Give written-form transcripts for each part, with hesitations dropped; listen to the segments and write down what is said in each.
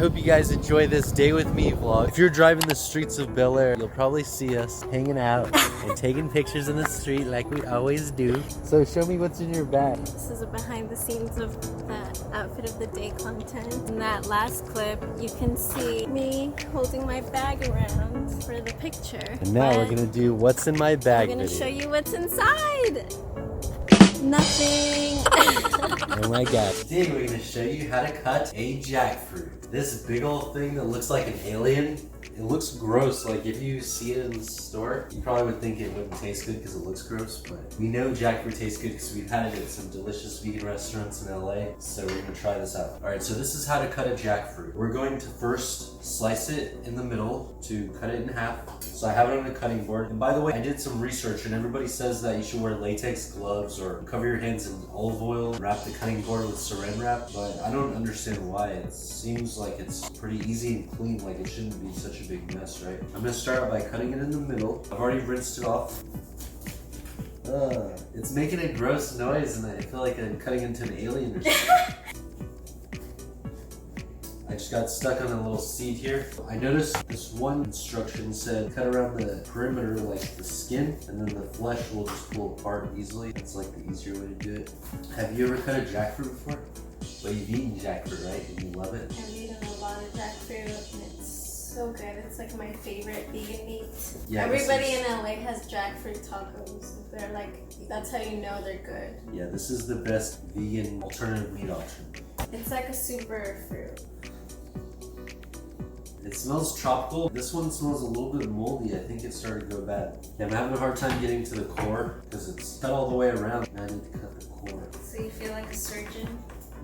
hope you guys enjoy this day with me vlog. If you're driving the streets of Bel Air, you'll probably see us hanging out and taking pictures in the street like we always do. So show me what's in your bag. This is a behind the scenes of the outfit of the day content. In that last clip, you can see me holding my bag around for the picture. And now we're gonna do what's in my bag I'm gonna video. show you what's inside. Nothing. Oh my god. Today we're gonna show you how to cut a jackfruit. This big old thing that looks like an alien. It looks gross. Like if you see it in the store, you probably would think it wouldn't taste good because it looks gross, but we know jackfruit tastes good because we've had it at some delicious vegan restaurants in LA. So we're gonna try this out. All right, so this is how to cut a jackfruit. We're going to first slice it in the middle to cut it in half. So I have it on a cutting board. And by the way, I did some research and everybody says that you should wear latex gloves or cover your hands in olive oil, wrap the cutting board with saran wrap, but I don't understand why. It seems like it's pretty easy and clean, like it shouldn't be such a big mess, right? I'm gonna start out by cutting it in the middle. I've already rinsed it off. It's making a gross noise and I feel like I'm cutting into an alien or something. I just got stuck on a little seed here. I noticed this one instruction said cut around the perimeter like the skin and then the flesh will just pull apart easily. It's like the easier way to do it. Have you ever cut a jackfruit before? Well, you've eaten jackfruit, right? And you love it? I've eaten a lot of jackfruit and it's so good. It's like my favorite vegan meat. Yeah, everybody in LA has jackfruit tacos. They're like, that's how you know they're good. Yeah, this is the best vegan alternative meat option. It's like a super fruit. It smells tropical. This one smells a little bit moldy. I think it started to go bad. Yeah, I'm having a hard time getting to the core because it's cut all the way around. Now I need to cut the core. So you feel like a surgeon?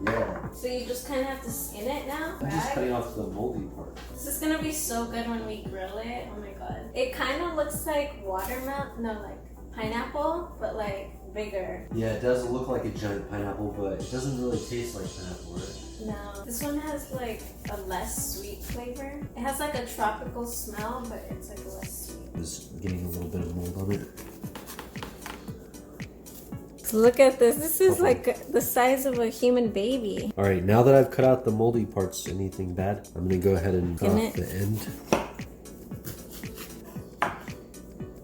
Yeah. So you just kind of have to skin it now? I'm just cutting off the moldy part. This is gonna be so good when we grill it. Oh my god. It kind of looks like watermelon, no, like pineapple, but like bigger. Yeah, it does look like a giant pineapple, but it doesn't really taste like pineapple, right? No. This one has like a less sweet flavor. It has like a tropical smell, but it's like less sweet. Just getting a little bit of mold on it. Look at this. This is like the size of a human baby. All right, now that I've cut out the moldy parts, anything bad, I'm gonna go ahead and cut off the end.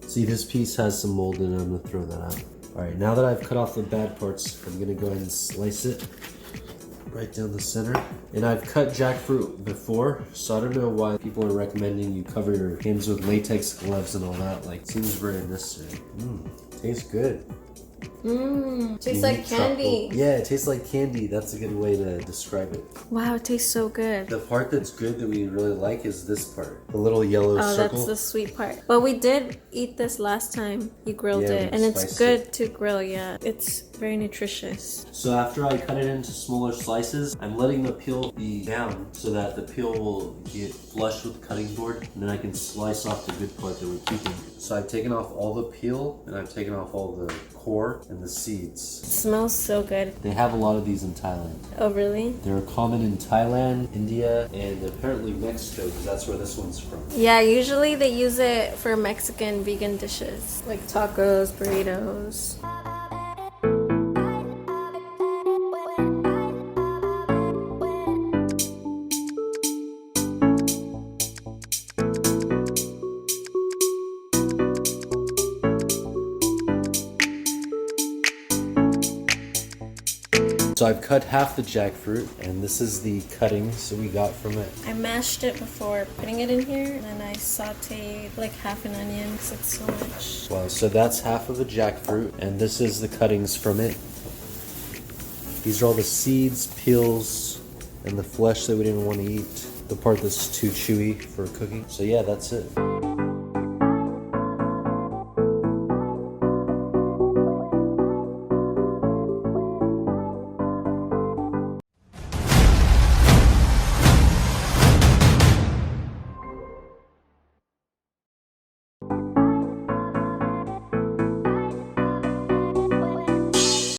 See, this piece has some mold in it. I'm gonna throw that out. All right, now that I've cut off the bad parts, I'm gonna go ahead and slice it right down the center. And I've cut jackfruit before, so I don't know why people are recommending you cover your hands with latex gloves and all that. Like, seems very necessary. Tastes good. Tastes like candy. Yeah, it tastes like candy. That's a good way to describe it. Wow, it tastes so good. The part that's good that we really like is this part. The little yellow circle. Oh, that's the sweet part. But we did eat this last time you grilled it. And it's good to grill, yeah. It's very nutritious. So after I cut it into smaller slices, I'm letting the peel be down so that the peel will get flush with the cutting board. And then I can slice off the good part that we're keeping. So I've taken off all the peel and I've taken off all the core and the seeds. It smells so good. They have a lot of these in Thailand. Oh, really? They're common in Thailand, India, and apparently Mexico, because that's where this one's from. Yeah, usually they use it for Mexican vegan dishes, like tacos, burritos. So I've cut half the jackfruit, and this is the cuttings that we got from it. I mashed it before putting it in here, and then I sauteed like half an onion because it's so much. Wow, so that's half of the jackfruit, and this is the cuttings from it. These are all the seeds, peels, and the flesh that we didn't want to eat. The part that's too chewy for cooking. So yeah, that's it.